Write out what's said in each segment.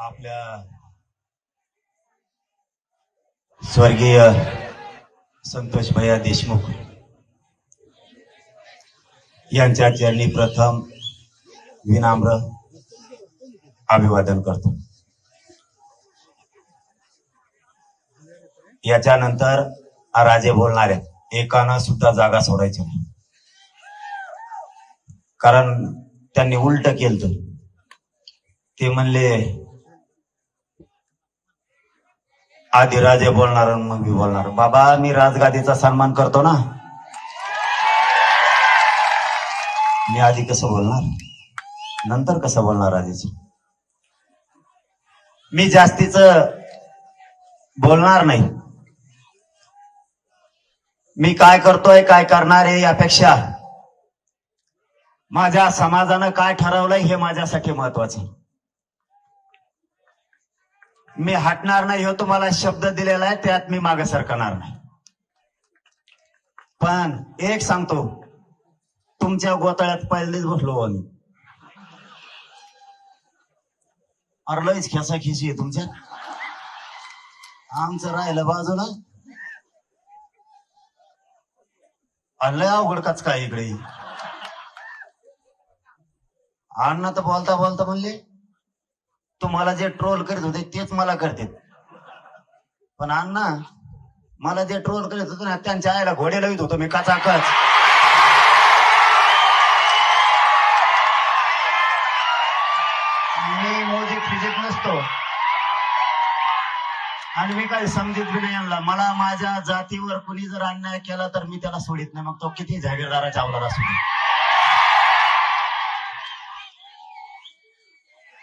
आपल्या स्वर्गीय संतोष भैया देशमुख यांच्या चरणी प्रथम विनम्र अभिवादन करतो। याच्यानंतर राजे बोलणार आहेत, एकानं सुद्धा जागा सोडायची नाही, कारण त्यांनी उलट केलं। ते म्हणले आधी राजे बोलणार आणि मग मी बोलणार। बाबा, मी राजगादीचा सन्मान करतो ना, मी आधी कसं बोलणार, नंतर कसं बोलणार आधीच? मी जास्तीच बोलणार नाही। मी काय करतोय, काय करणार आहे यापेक्षा माझ्या समाजानं काय ठरवलंय हे माझ्यासाठी महत्वाचं। मी हटणार नाही, हो तुम्हाला शब्द दिलेला आहे, त्यात मी मागे सरकणार नाही। पण एक सांगतो, तुमच्या गोताळ्यात पहिलेच बसलो आम्ही। अरलंच खेसाखिशी आहे तुमच्यात, आमचं राहिलं बाजूला। लय अवघड काच काय इकडे। अण्णा तर बोलता बोलता म्हणले तुम्हाला जे ट्रोल करीत होते तेच मला करते। पण अण्णा, मला जे ट्रोल करीत होते ना, त्यांच्या आईला घोडे लावित होतो मी काचाकच। मी मोदी फिजिक नसतो आणि मी काही समजित बी नाही आणला। मला माझ्या जातीवर कुणी जर अन्याय केला तर मी त्याला सोडित नाही, मग तो किती जागीरदाराच्या अवलाद असू दे।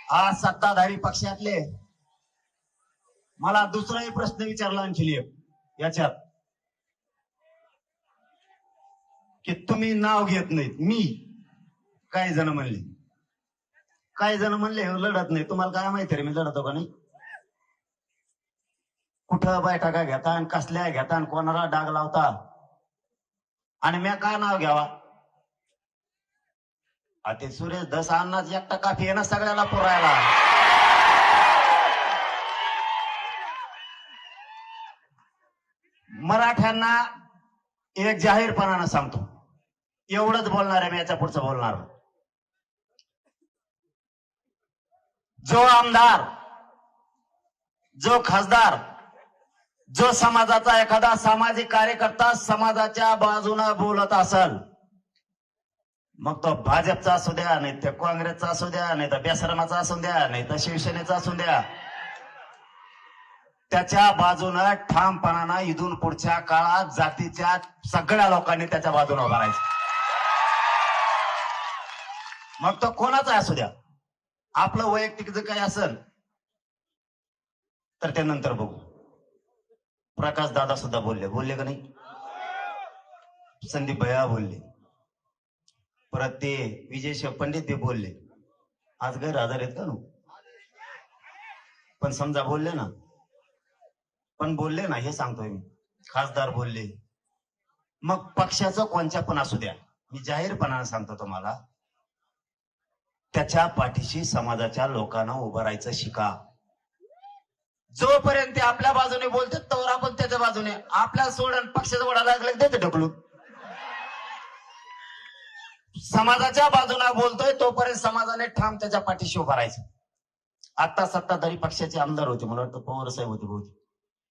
आज सत्ताधारी पक्षातले मला दुसराही प्रश्न विचारला आणखी याच्यात, की तुम्ही नाव घेत नाहीत। मी काही जण म्हणले, लढत नाही। तुम्हाला काय माहिती रे मी लढतो का नाही? कुठं बैठका घेता आणि कसल्या घेता आणि कोणाला डाग लावता, आणि मी काय नाव घ्यावा? ते सुरेश धस अन्नाच एकटा काफी आहे ना सगळ्याला पुरायला। मराठ्यांना एक जाहीरपणानं सांगतो, एवढंच बोलणार आहे मी, याच्या पुढचं बोलणार। जो आमदार, जो खासदार, जो समाजाचा एखादा सामाजिक कार्यकर्ता समाजाच्या बाजूने बोलत असेल, मग तो भाजपचा असू द्या, नाही तर काँग्रेसचा असू द्या, नाही तर बेसरमाचा असू द्या, नाही तर शिवसेनेचा असू द्या, त्याच्या बाजूनं ठामपणानं इथून पुढच्या काळात जातीच्या सगळ्या लोकांनी त्याच्या बाजूने उभा राहायचं। मग तो कोणाचा असू द्या। आपलं वैयक्तिक जर काही असेल तर ते नंतर बघू। प्रकाश दादा सुद्धा बोलले का नाही? संदीप भैया बोलले, परत ते विजय पंडित बी बोलले। आज गैरहजर आहेत का नो? पण समजा बोलले ना, हे सांगतोय मी। खासदार बोलले, मग पक्षाचं कोणत्या पण असू द्या, मी जाहीरपणाने सांगतो तुम्हाला, त्याच्या पाठीशी समाजाच्या लोकांना उभं राहायचं शिका। जोपर्यंत ते आपल्या बाजूने बोलतात तोवर आपण त्याच्या बाजूने, आपल्या सोडून पक्षाचा वडा लागला देते ढकलून। समाजाच्या बाजूने बोलतोय तोपर्यंत समाजाने ठाम त्याच्या पाठीशी उभं राहायचं। आता सत्ताधारी पक्षाचे आमदार होते, मला वाटतं पवार साहेब होते बहुतेक,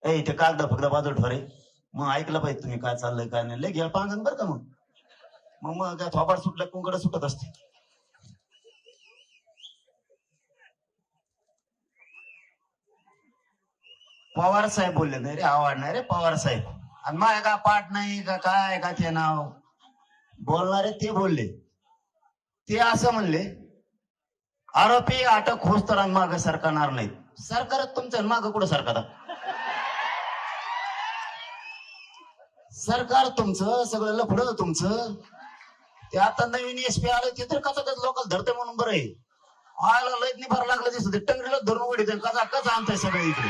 इथे कागद फक्त बाजूला ठरे, मग ऐकलं पाहिजे तुम्ही काय चाललंय काय नाही, लय घ्या पांगण बरं का। मग काय थोपाड सुटलं कुंकड सुटत असते। पवार साहेब बोलले नाही रे, आवडणार रे पवार साहेब, आणि मग का पाठ नाही का काय का ते नाव बोलणारे ते बोलले। ते असं म्हणले, आरोपी अटक होस तर माग सरकणार नाहीत। सरकार तुमचं माग कुठं सरकार? सरकार तुमचं सगळं लफडं तुमचं। ते आता नवीन एसपी आलं ते तर कसा लोकल धरते म्हणून बरं आहे। आयला लयत नाही भर लागलं दिसत, टंगरीला धरून उडीत कसा आणताय सगळं इकडे।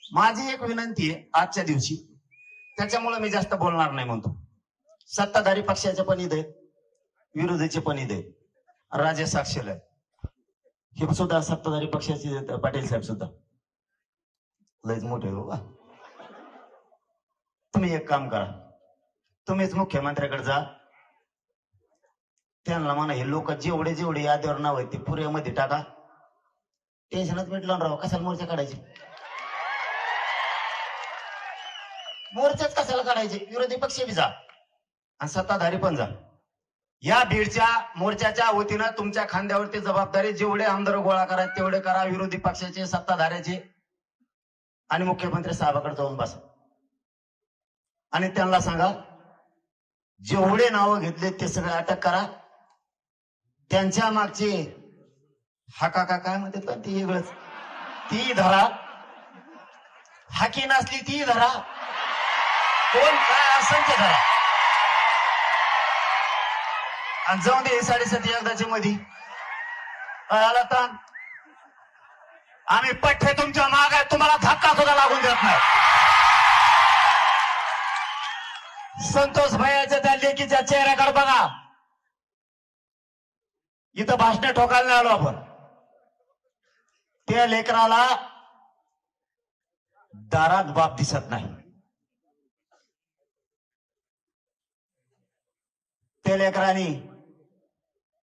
माझी एक विनंती आहे आजच्या दिवशी, त्याच्यामुळे मी जास्त बोलणार नाही म्हणतो। सत्ताधारी पक्षाचे पण इथे, विरोधीचे पण इथे, राजे साक्षीला आहे। हे सुद्धा सत्ताधारी पक्षाचे पाटील साहेब सुद्धा लयच मोठे हो का. तुम्ही एक काम करा, तुम्हीच मुख्यमंत्र्याकडे जा, त्यांना म्हणा हे लोक जेवढे जेवढे यादीवर नाव आहे ते पुऱ्यामध्ये टाका, टेन्शनच मिटलं राव. कशाला मोर्चा काढायचे, मोर्चाच कशाला काढायचे. विरोधी पक्ष बी जा आणि सत्ताधारी पण जा. या बीडच्या मोर्चाच्या वतीनं तुमच्या खांद्यावरती जबाबदारी, जेवढे आमदार गोळा करा तेवढे करा, विरोधी पक्षाचे सत्ताधाऱ्याचे, आणि मुख्यमंत्री साहेबाकडे जाऊन बसा आणि त्यांना सांगा जेवढे नावं घेतले ते सगळे अटक करा. त्यांच्या मागचे हाका काय म्हणतात ती वेगळंच, ती धरा. हाकी नसली ती धरा, कोण काय असेल ते धरा. आणि जाऊन दे 7.5 एकदाच्या मध्ये आला ताण. आम्ही पठ्ठे तुमच्या माग आहे, तुम्हाला धक्का सुद्धा लागून देत नाही. संतोष भैयाच्या त्या लेकीच्या चेहऱ्याकडे बघा. इथं भाषण ठोकायला नाही आलो आपण. त्या लेकराला दारात बाप दिसत नाही. त्या लेकराने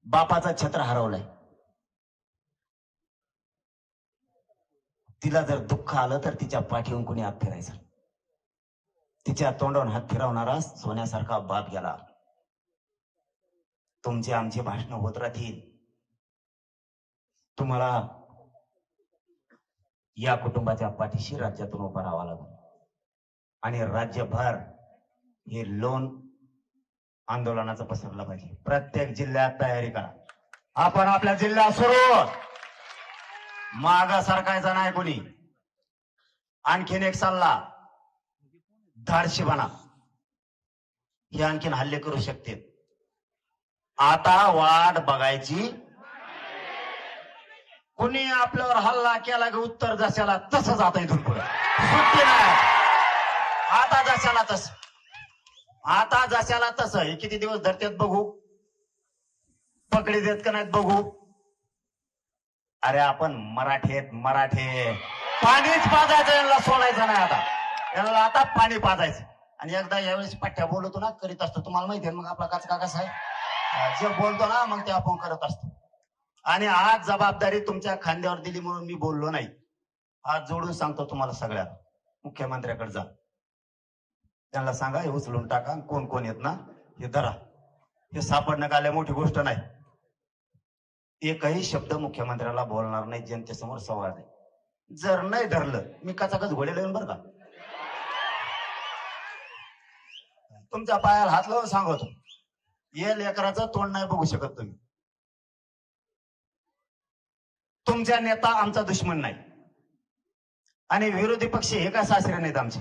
बापाचा छत्र हरवलाय. तिला जर दुःख आलं तर तिच्या पाठीवरून कोणी हात फिरायचा. तिच्या तोंडावरून हात फिरवणारा सोन्यासारखा बाप गेला. तुमचे आमचे भाषण होत राहतील. तुम्हाला या कुटुंबाच्या पाठीशी राज्यातून उभा राहावा लागेल आणि राज्यभर हे लोन आंदोलनाचं पसरलं पाहिजे. प्रत्येक जिल्ह्यात तयारी करा. आपण आपल्या जिल्ह्यात सुरू माग सरकायचा नाही कोणी. आणखीन एक सल्ला, धाडशी बना. हे आणखीन हल्ले करू शकते. आता वाट बघायची. कुणी आपल्यावर हल्ला केला की उत्तर जशाला तसंच आता इथून पुढे सुट्टी नाही. आता जशाला तस, आता जशाला तसं. हे किती दिवस धरतेत बघू, पकडी देत का नाहीत बघू. अरे आपण मराठे पाणीच पाजायचं, यांना सोडायचं नाही. आता यांना आता पाणी पाजायचं. आणि एकदा यावेळेस पठ्ठ्या बोलतो ना, करीत असतो. तुम्हाला माहिती आहे मग आपला कचका कसा आहे, जे बोलतो ना मग ते आपण करत असतो. आणि आज जबाबदारी तुमच्या खांद्यावर दिली म्हणून मी बोललो नाही. आज जोडून सांगतो तुम्हाला सगळ्यांना, मुख्यमंत्र्याकडे जा, त्यांना सांगा हे उचलून टाका. कोण कोण येत ना हे धरा. हे सापडणं काय मोठी गोष्ट नाही. एकही शब्द मुख्यमंत्र्याला बोलणार नाही. जनतेसमोर संवाद आहे. जर नाही धरलं मी कचाकच घोडे लावून बरं का. तुमच्या पायाला हात लावून सांगतो, हे लेकराचं तोंड नाही बघू शकत तुम्ही. तुमचा नेता आमचा दुश्मन नाही आणि विरोधी पक्ष हे काय सासरे नाहीत आमचे.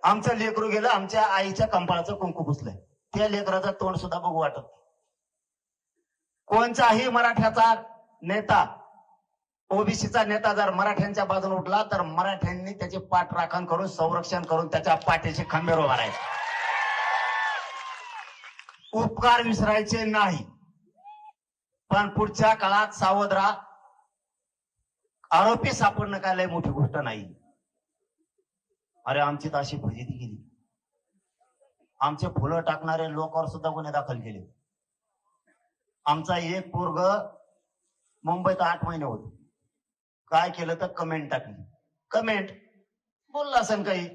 आमचं लेकरू गेलं, आमच्या आईच्या कंपाळाचं कुंकू पुसलंय, त्या लेकराचं तोंड सुद्धा बघू वाटत. कोणताही मराठ्याचा नेता, ओबीसीचा नेता जर मराठ्यांच्या बाजूने उठला तर मराठ्यांनी त्याची पाठराखण करून, संरक्षण करून त्याच्या पाठीचे खंबीर उभा राहायचे. उपकार विसरायचे नाही. पण पुढच्या काळात सावध राहा. आरोपी सापडणं काय लय मोठी गोष्ट नाही. अरे आमची तर अशी फजिती गेली. आमचे फुलं टाकणारे लोकांवर सुद्धा गुन्हे दाखल केले. आमचा एक पोरग मुंबईत 8 महिने होते. काय केलं तर कमेंट टाकली. कमेंट बोलला असेल काही,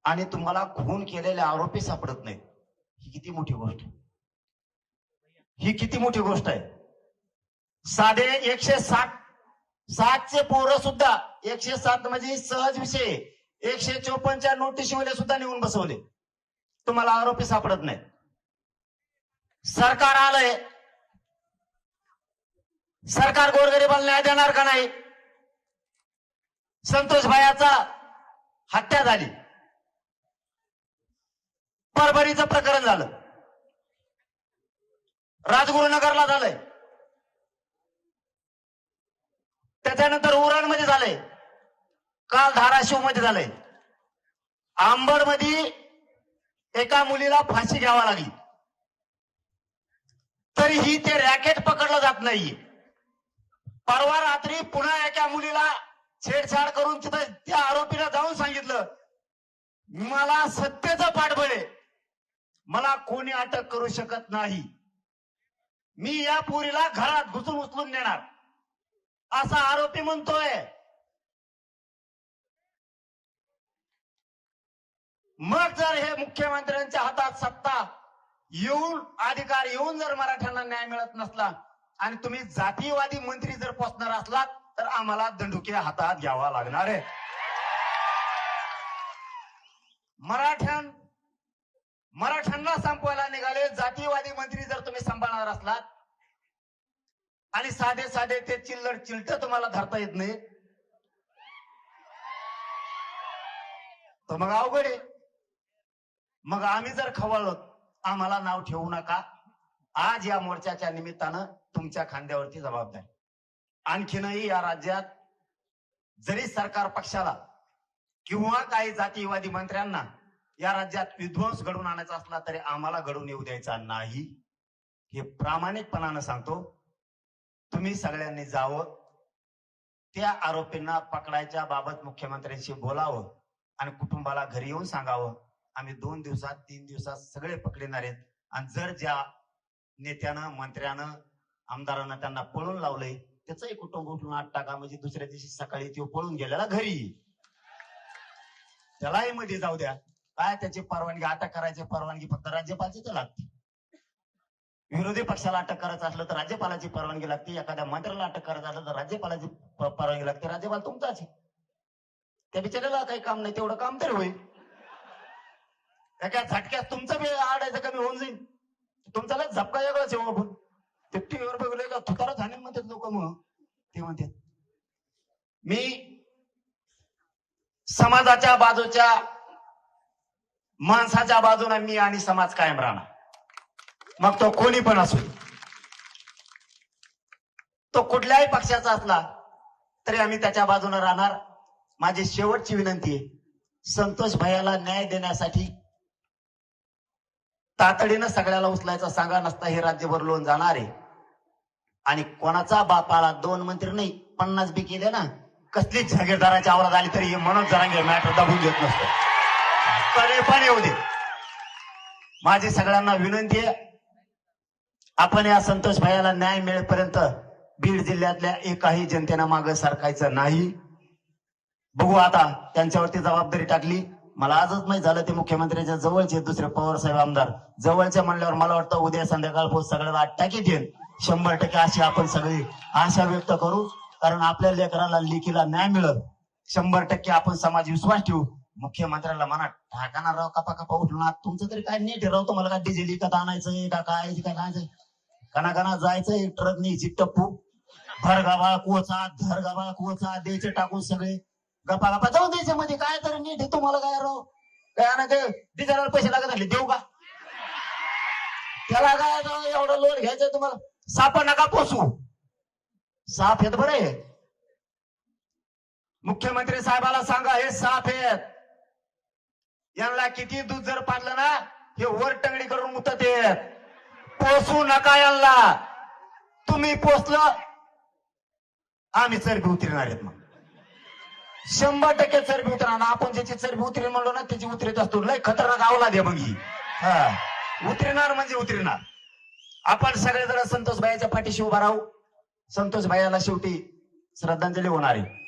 आणि तुम्हाला खून केलेले आरोपी सापडत नाहीत. ही किती मोठी गोष्ट, ही किती मोठी गोष्ट आहे. साधे 107 चे पोरं सुद्धा, 107 म्हणजे सहज विषय, 154च्या नोटीसमध्ये सुद्धा नेऊन बसवले. तुम्हाला आरोपी सापडत नाही. सरकार आलंय, सरकार गोरगरिबाला न्याय देणार का नाही. संतोष भायाचा हत्या झाली, परभणीचं प्रकरण झालं, राजगुरुनगरला झालंय, त्याच्यानंतर उरणमध्ये झालंय, काल धाराशिव मध्ये झालंय, आंबड मध्ये एका मुलीला फाशी घ्यावा लागली. तरीही ते रॅकेट पकडलं जात नाही. परवा रात्री पुन्हा एका मुलीला छेडछाड करून तिथं त्या आरोपीला जाऊन सांगितलं, मला सत्तेचं पाठबळ आहे, मला कोणी अटक करू शकत नाही, मी या पोरीला घरात घुसून उचलून नेणार, असा आरोपी म्हणतोय. मग जर हे मुख्यमंत्र्यांच्या हातात सत्ता येऊन, अधिकार येऊन जर मराठ्यांना न्याय मिळत नसला आणि तुम्ही जातीयवादी मंत्री जर पोचणार असलात तर आम्हाला दंडुके हातात घ्यावा लागणार आहे. मराठ्यांना संपवायला निघाले जातीयवादी मंत्री जर तुम्ही सांभाळणार असलात आणि साधे साधे ते चिल्लर चिलट तुम्हाला धरता येत नाही तर मग अवघड आहे. मग आम्ही जर खवळलो, आम्हाला नाव ठेवू नका. आज या मोर्चाच्या निमित्तानं तुमच्या खांद्यावरती जबाबदारी. आणखीनही या राज्यात जरी सरकार पक्षाला किंवा काही जातीयवादी मंत्र्यांना या राज्यात विध्वंस घडवून आणायचा असला तरी आम्हाला घडून येऊ द्यायचा नाही, हे प्रामाणिकपणानं सांगतो. तुम्ही सगळ्यांनी जावं, त्या आरोपींना पकडायच्या बाबत मुख्यमंत्र्यांशी बोलावं आणि कुटुंबाला घरी येऊन सांगावं, आम्ही 2 दिवसात 3 दिवसात सगळे पकडणार आहेत. आणि जर ज्या नेत्यानं, मंत्र्यानं, आमदारांना त्यांना पळून लावलंय त्याचंही कुटुंब उठून आत टाका, म्हणजे दुसऱ्या दिवशी सकाळी तो पळून गेलेला घरी, त्यालाही मध्ये जाऊ द्या. काय त्याची परवानगी, अटक करायची परवानगी फक्त राज्यपालची तर लागते. विरोधी पक्षाला अटक करायचं असलं तर राज्यपालाची परवानगी लागते, एखाद्या मंत्र्याला अटक करायचं असलं तर राज्यपालाची परवानगी लागते. राज्यपाल तुमचाच आहे, त्या बिचाऱ्याला काही काम नाही, तेवढं काम तरी होईल. एका झटक्यात तुमचं बी आडायचं कमी होऊन जाईल. तुमचा झपका वेगळाच आहे. आपण ते टीव्हीवर बघले का तुकारा झाले म्हणतात लोक, मग ते म्हणतात मी समाजाच्या बाजूच्या माणसाच्या बाजूने मी आणि समाज कायम राहणार, मग तो कोणी पण असू, तो कुठल्याही पक्षाचा असला तरी आम्ही त्याच्या बाजूने राहणार. माझी शेवटची विनंती आहे, संतोष भैयाला न्याय देण्यासाठी तातडीनं सगळ्याला उचलायचं सांगा, नसता हे राज्यभर लोन जाणार आहे. आणि कोणाचा बापाला 2 मंत्री नाही 50 बी केले ना, कसलीच जागीरदाराची आवरात आली तरी मनोज जरांगे मॅटर दाबून घेत नसतो, तरी पण येऊ दे. माझी सगळ्यांना विनंती आहे, आपण या संतोष भैयाला न्याय मिळेपर्यंत बीड जिल्ह्यातल्या एकाही जनतेनं मागे सरकायचं नाही. बघू, आता त्यांच्यावरती जबाबदारी टाकली. मला आजच माहित झालं ते मुख्यमंत्र्यांच्या जवळचे दुसरे पवार साहेब आमदार जवळचे म्हणल्यावर मला वाटतं उद्या संध्याकाळपासून सगळ्याला अटॅक येईल 100%. अशी आपण सगळी आशा व्यक्त करू, कारण आपल्या लेकराला लेकीला न्याय मिळत 100% आपण समाज विश्वास ठेवू. मुख्यमंत्र्याला म्हणा ठाकाना राव, कपा कपा उठून तुमचं तरी काय नीट राव, तुम्हाला काय डिझेल विकत आणायचंय का काय काय कना जायचंय ट्रक न्यायची टप्पू भरगावा कोचा धरगावा कोचा द्यायचे टाकून सगळे गप्पा गप्पा जाऊन द्यायचे मध्ये. काय तरी नीट आहे तुम्हाला, काय राव काय आणायचं, डिझेलवर पैसे लागत असले देऊ का, त्याला काय एवढं लोन घ्यायचंय तुम्हाला. साप नका पोसू, साप आहेत बरे. मुख्यमंत्री साहेबाला सांगा हे साप आहेत, यांना किती दूध जर पाडलं ना हे वर टंगडी करून मुतत आहेत. पोसू नका यांना, तुम्ही पोसलं आम्ही चरबी उतरणार आहेत. मग 100% चरबी उतरणार. आपण ज्याची चरबी उतरेल म्हणलो ना त्याची उतरत असतो, लय खतरनाक आवला दे मग ही. उतरणार म्हणजे उतरणार. आपण सगळेजण संतोष भाईच्या पाठीशी उभा राहू. संतोष भाईला शेवटी श्रद्धांजली होणार आहे.